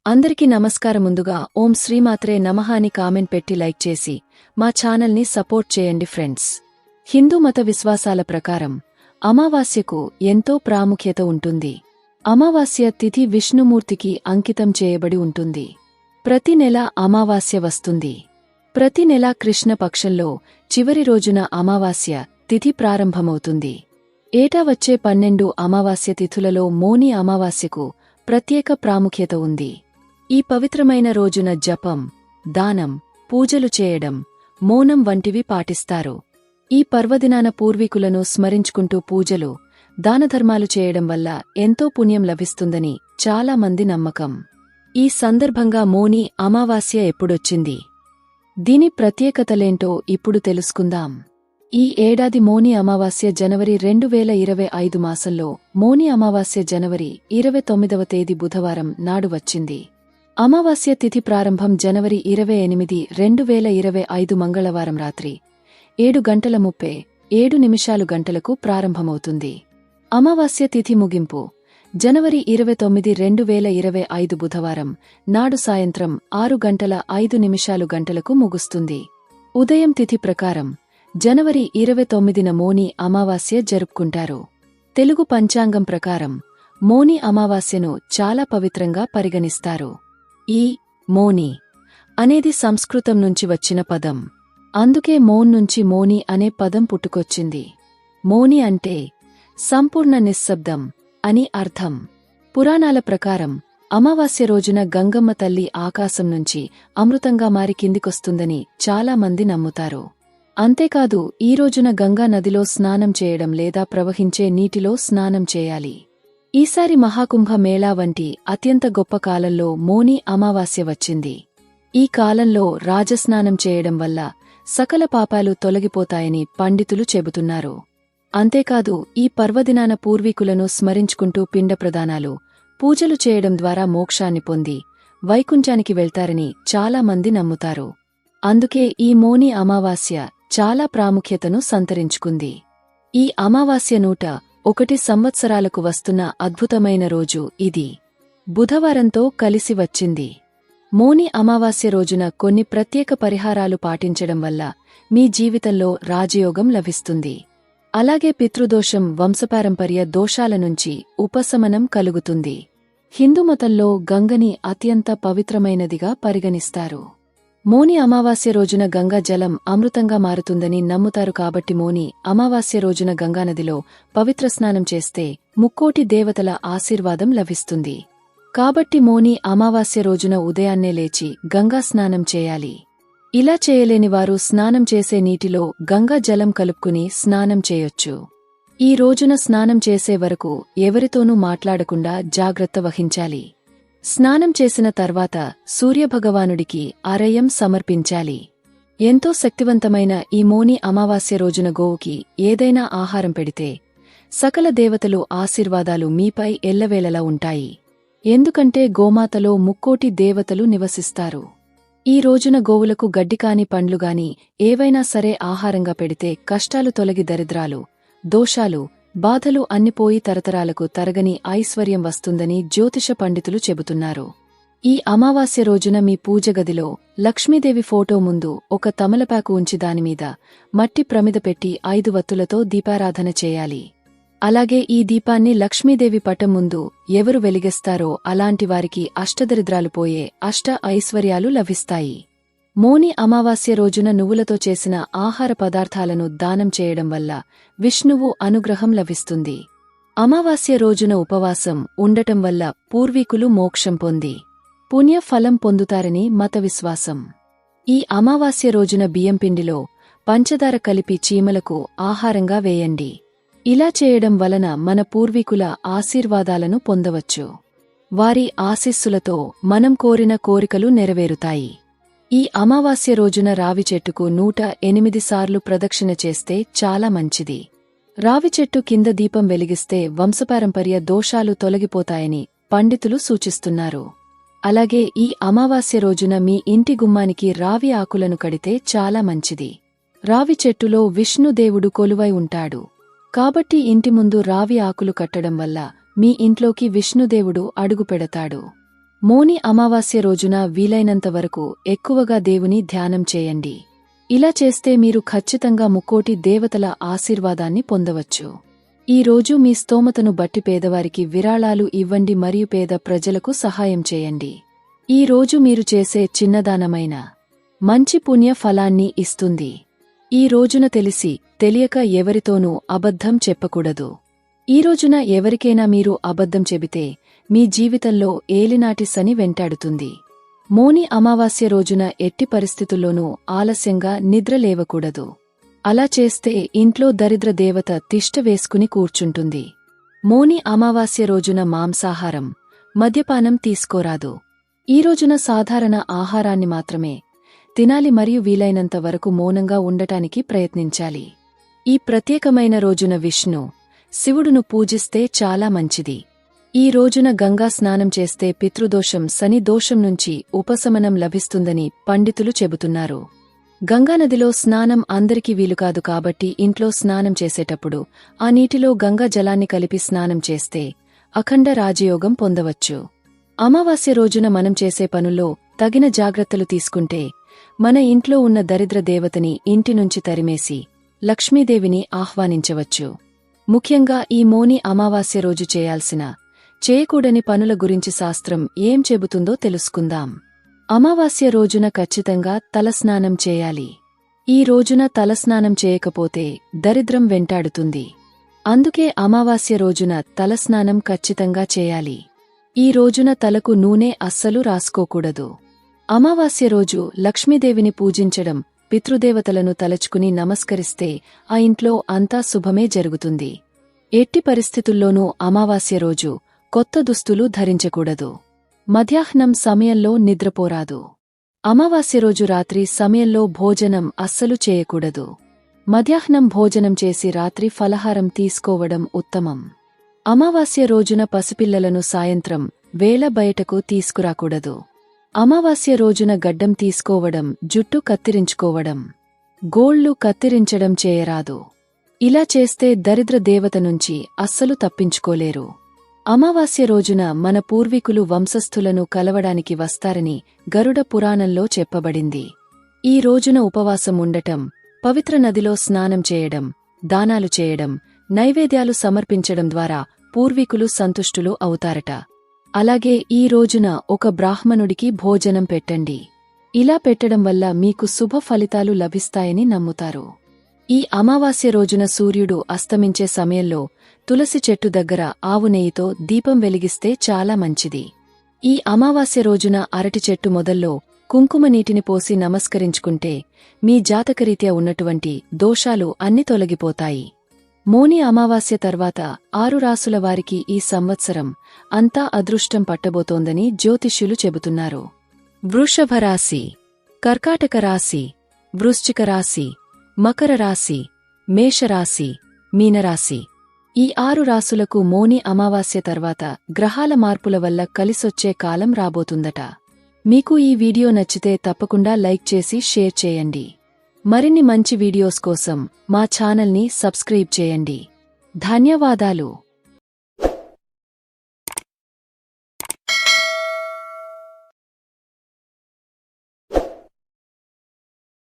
అందరికీ నమస్కారం. ముందుగా ఓం శ్రీమాత్రే నమః అని కామెంట్ పెట్టి లైక్ చేసి మా ఛానల్ని సపోర్ట్ చేయండి ఫ్రెండ్స్. హిందూ మత విశ్వాసాల ప్రకారం అమావాస్యకు ఎంతో ప్రాముఖ్యత ఉంటుంది. అమావాస్య తిథి విష్ణుమూర్తికి అంకితం చేయబడి ఉంటుంది. ప్రతి నెల అమావాస్య వస్తుంది. ప్రతి నెల కృష్ణపక్షంలో చివరి రోజున అమావాస్య తిథి ప్రారంభమవుతుంది. ఏటా వచ్చే 12 అమావాస్య తిథులలో మోని అమావాస్యకు ప్రత్యేక ప్రాముఖ్యత ఉంది. ఈ పవిత్రమైన రోజున జపం, దానం, పూజలు చేయడం, మౌనం వంటివి పాటిస్తారు. ఈ పర్వదినాన పూర్వీకులను స్మరించుకుంటూ పూజలు, దానధర్మాలు చేయడం వల్ల ఎంతో పుణ్యం లభిస్తుందని చాలా మంది నమ్మకం. ఈ సందర్భంగా మోని అమావాస్య ఎప్పుడొచ్చింది, దీని ప్రత్యేకతలేంటో ఇప్పుడు తెలుసుకుందాం. ఈ ఏడాది మోని అమావాస్య జనవరి 2025 మాసంలో మోని అమావాస్య జనవరి 29వ తేదీ బుధవారం నాడు వచ్చింది. అమావాస్య తిథి ప్రారంభం జనవరి 28, 2025 మంగళవారం రాత్రి 7:37 గంటలకు ప్రారంభమవుతుంది. అమావాస్య తిథి ముగింపు జనవరి 29, 2025 బుధవారం నాడు సాయంత్రం 6:05 గంటలకు ముగుస్తుంది. ఉదయం తిథి ప్రకారం జనవరి 29న మోని అమావాస్య జరుపుకుంటారు. తెలుగు పంచాంగం ప్రకారం మోని అమావాస్యను చాలా పవిత్రంగా పరిగణిస్తారు. ఈ మోని అనేది సంస్కృతం నుంచి వచ్చిన పదం. అందుకే మోన్ నుంచి మోని అనే పదం పుట్టుకొచ్చింది. మోని అంటే సంపూర్ణ నిశ్శబ్దం అని అర్థం. పురాణాల ప్రకారం అమావాస్య రోజున గంగమ్మ తల్లి ఆకాశం నుంచి అమృతంగా మారి కిందికొస్తుందని చాలామంది నమ్ముతారు. అంతేకాదు ఈ రోజున గంగా నదిలో స్నానం చేయడం లేదా ప్రవహించే నీటిలో స్నానం చేయాలి. ఈసారి మహాకుంభ మేళా వంటి అత్యంత గొప్ప కాలంలో మోని అమావాస్య వచ్చింది. ఈ కాలంలో రాజస్నానం చేయడం వల్ల సకల పాపాలు తొలగిపోతాయని పండితులు చెబుతున్నారు. అంతేకాదు ఈ పర్వదినాన పూర్వీకులను స్మరించుకుంటూ పిండ ప్రదానాలు, పూజలు చేయడం ద్వారా మోక్షాన్ని పొంది వైకుంఠానికి వెళ్తారని చాలామంది నమ్ముతారు. అందుకే ఈ మోని అమావాస్య చాలా ప్రాముఖ్యతను సంతరించుకుంది. ఈ అమావాస్య 101 సంవత్సరాలకు వస్తున్న అద్భుతమైన రోజు ఇది. బుధవారంతో కలిసి వచ్చింది. మోని అమావాస్య రోజున కొన్ని ప్రత్యేక పరిహారాలు పాటించడం వల్ల మీ జీవితంలో రాజయోగం లభిస్తుంది. అలాగే పితృదోషం, వంశపారంపర్య దోషాల నుంచి ఉపశమనం కలుగుతుంది. హిందూమతంలో గంగని అత్యంత పవిత్రమైనదిగా పరిగణిస్తారు. మోని అమావాస్య రోజున గంగా జలం అమృతంగా మారుతుందని నమ్ముతారు. కాబట్టి మోని అమావాస్య రోజున గంగానదిలో పవిత్ర స్నానం చేస్తే ముక్కోటి దేవతల ఆశీర్వాదం లభిస్తుంది. కాబట్టి మోని అమావాస్య రోజున ఉదయాన్నే లేచి గంగా స్నానం చేయాలి. ఇలా చేయలేని వారు స్నానం చేసే నీటిలో గంగా జలం కలుపుకుని స్నానం చేయొచ్చు. ఈ రోజున స్నానం చేసే వరకు ఎవరితోనూ మాట్లాడకుండా జాగ్రత్త వహించాలి. స్నానం చేసిన తర్వాత సూర్యభగవానుడికి అర్ఘ్యం సమర్పించాలి. ఎంతో శక్తివంతమైన ఈ మోని అమావాస్య రోజున గోవుకి ఏదైనా ఆహారం పెడితే సకల దేవతలు ఆశీర్వాదాలు మీపై ఎల్లవేళలా ఉంటాయి. ఎందుకంటే గోమాతలో ముక్కోటి దేవతలు నివసిస్తారు. ఈ రోజున గోవులకు గడ్డికాని పండ్లుగాని ఏవైనా సరే ఆహారంగా పెడితే కష్టాలు తొలగి దరిద్రాలు, దోషాలు, బాధలు అన్నిపోయి తరతరాలకు తరగని ఐశ్వర్యం వస్తుందని జ్యోతిష పండితులు చెబుతున్నారు. ఈ అమావాస్య రోజున మీ పూజగదిలో లక్ష్మీదేవి ఫోటో ముందు ఒక తమలపాకు ఉంచి దానిమీద మట్టి ప్రమిద పెట్టి 5 వత్తులతో దీపారాధన చేయాలి. అలాగే ఈ దీపాన్ని లక్ష్మీదేవి పటం ముందు ఎవరు వెలిగిస్తారో అలాంటి వారికి అష్టదరిద్రాలు పోయే అష్ట ఐశ్వర్యాలు లభిస్తాయి. మోని అమావాస్య రోజున నువ్వులతో చేసిన ఆహార పదార్థాలను దానం చేయడం వల్ల విష్ణువు అనుగ్రహం లభిస్తుంది. అమావాస్య రోజున ఉపవాసం ఉండటం వల్ల పూర్వీకులు మోక్షం పొంది పుణ్య ఫలం పొందుతారని మత విశ్వాసం. ఈ అమావాస్య రోజున బియ్యం పిండిలో పంచదార కలిపి చీమలకు ఆహారంగా వేయండి. ఇలా చేయడం వలన మన పూర్వీకుల ఆశీర్వాదాలను పొందవచ్చు. వారి ఆశీస్సులతో మనం కోరిన కోరికలు నెరవేరుతాయి. ఈ అమావాస్య రోజున రావి చెట్టుకు 108 సార్లు ప్రదక్షిణ చేస్తే చాలా మంచిది. రావి చెట్టు కింద దీపం వెలిగిస్తే వంశపారంపర్య దోషాలు తొలగిపోతాయని పండితులు సూచిస్తున్నారు. అలాగే ఈ అమావాస్య రోజున మీ ఇంటి గుమ్మానికి రావి ఆకులను కడితే చాలా మంచిది. రావి చెట్టులో విష్ణుదేవుడు కొలువై ఉంటాడు. కాబట్టి ఇంటి ముందు రావి ఆకులు కట్టడం వల్ల మీ ఇంట్లోకి విష్ణుదేవుడు అడుగుపెడతాడు. మోని అమావాస్య రోజున వీలైనంత వరకు ఎక్కువగా దేవుని ధ్యానం చేయండి. ఇలా చేస్తే మీరు ఖచ్చితంగా ముక్కోటి దేవతల ఆశీర్వాదాన్ని పొందవచ్చు. ఈ రోజు మీ స్తోమతను బట్టి పేదవారికి విరాళాలు ఇవ్వండి మరియు పేద ప్రజలకు సహాయం చేయండి. ఈ రోజు మీరు చేసే చిన్నదానమైన మంచి పుణ్య ఫలాన్ని ఇస్తుంది. ఈ రోజున తెలిసి తెలియక ఎవరితోనూ అబద్ధం చెప్పకూడదు. ఈ రోజున ఎవరికైనా మీరు అబద్ధం చెబితే మీ జీవితంలో ఏలినాటి శని వెంటాడుతుంది. మోని అమావాస్య రోజున ఎట్టి పరిస్థితుల్లోనూ ఆలస్యంగా నిద్రలేవకూడదు. అలా చేస్తే ఇంట్లో దరిద్ర దేవత తిష్ట వేసుకుని కూర్చుంటుంది. మోని అమావాస్య రోజున మాంసాహారం, మద్యపానం తీసుకోరాదు. ఈ రోజున సాధారణ ఆహారాన్ని మాత్రమే తినాలి మరియు వీలైనంత వరకు మౌనంగా ఉండటానికి ప్రయత్నించాలి. ఈ ప్రత్యేకమైన రోజున విష్ణు, శివుడును పూజిస్తే చాలా మంచిది. ఈ రోజున గంగా స్నానం చేస్తే పితృదోషం, శని దోషం నుంచి ఉపశమనం లభిస్తుందని పండితులు చెబుతున్నారు. గంగానదిలో స్నానం అందరికీ వీలుకాదు కాబట్టి ఇంట్లో స్నానం చేసేటప్పుడు ఆ నీటిలో గంగా జలాన్ని కలిపి స్నానం చేస్తే అఖండ రాజయోగం పొందవచ్చు. అమావాస్య రోజున మనం చేసే పనుల్లో తగిన జాగ్రత్తలు తీసుకుంటే మన ఇంట్లో ఉన్న దరిద్ర దేవతని ఇంటి నుంచి తరిమేసి లక్ష్మీదేవిని ఆహ్వానించవచ్చు. ముఖ్యంగా ఈ మోని అమావాస్య రోజు చేయకూడని పనుల గురించి శాస్త్రం ఏం చెబుతుందో తెలుసుకుందాం. అమావాస్య రోజున ఖచ్చితంగా తలస్నానం చేయాలి. ఈ రోజున తలస్నానం చేయకపోతే దరిద్రం వెంటాడుతుంది. అందుకే అమావాస్య రోజున తలస్నానం ఖచ్చితంగా చేయాలి. ఈ రోజున తలకు నూనె అస్సలు రాసుకోకూడదు. అమావాస్య రోజు లక్ష్మీదేవిని పూజించడం, పితృదేవతలను తలచుకుని నమస్కరిస్తే ఆ ఇంట్లో అంతా శుభమే జరుగుతుంది. ఎట్టి పరిస్థితుల్లోనూ అమావాస్య రోజు కొత్త దుస్తులు ధరించకూడదు. మధ్యాహ్నం సమయంలో నిద్రపోరాదు. అమావాస్య రోజు రాత్రి సమయంలో భోజనం అస్సలు చేయకూడదు. మధ్యాహ్నం భోజనం చేసి రాత్రి ఫలహారం తీసుకోవడం ఉత్తమం. అమావాస్య రోజున పసిపిల్లలను సాయంత్రం వేళ బయటకు తీసుకురాకూడదు. అమావాస్య రోజున గడ్డం తీసుకోవడం, జుట్టు కత్తిరించుకోవడం, గోళ్లు కత్తిరించడం చేయరాదు. ఇలా చేస్తే దరిద్ర దేవత నుంచి అస్సలు తప్పించుకోలేరు. అమావాస్య రోజున మన పూర్వీకులు వంశస్థులను కలవడానికి వస్తారని గరుడ పురాణంలో చెప్పబడింది. ఈ రోజున ఉపవాసం ఉండటం, పవిత్ర నదిలో స్నానం చేయడం, దానాలు చేయడం, నైవేద్యాలు సమర్పించడం ద్వారా పూర్వీకులు సంతుష్టులు అవుతారట. అలాగే ఈ రోజున ఒక బ్రాహ్మణుడికి భోజనం పెట్టండి. ఇలా పెట్టడం వల్ల మీకు శుభ ఫలితాలు లభిస్తాయని నమ్ముతారు. ఈ అమావాస్య రోజున సూర్యుడు అస్తమించే సమయంలో తులసి చెట్టు దగ్గర ఆవు నెయ్యితో దీపం వెలిగిస్తే చాలా మంచిది. ఈ అమావాస్య రోజున అరటి చెట్టు మొదల్లో కుంకుమ నీటిని పోసి నమస్కరించుకుంటే మీ జాతకరీత్యా ఉన్నటువంటి దోషాలు అన్ని తొలగిపోతాయి. మోని అమావాస్య తర్వాత 6 రాసుల వారికి ఈ సంవత్సరం అంతా అదృష్టం పట్టబోతోందని జ్యోతిష్యులు చెబుతున్నారు. వృషభ రాశి, కర్కాటక రాశి, వృశ్చిక రాశి, మకర రాశి, మేషరాశి, మీనరాశి. ఈ 6 రాసులకు మోని అమావాస్య తర్వాత గ్రహాల మార్పుల వల్ల కలిసొచ్చే కాలం రాబోతుందట. మీకు ఈ వీడియో నచ్చితే తప్పకుండా లైక్ చేసి షేర్ చేయండి. మరిన్ని మంచి వీడియోస్ కోసం మా ఛానల్ని సబ్స్క్రైబ్ చేయండి. ధన్యవాదాలు.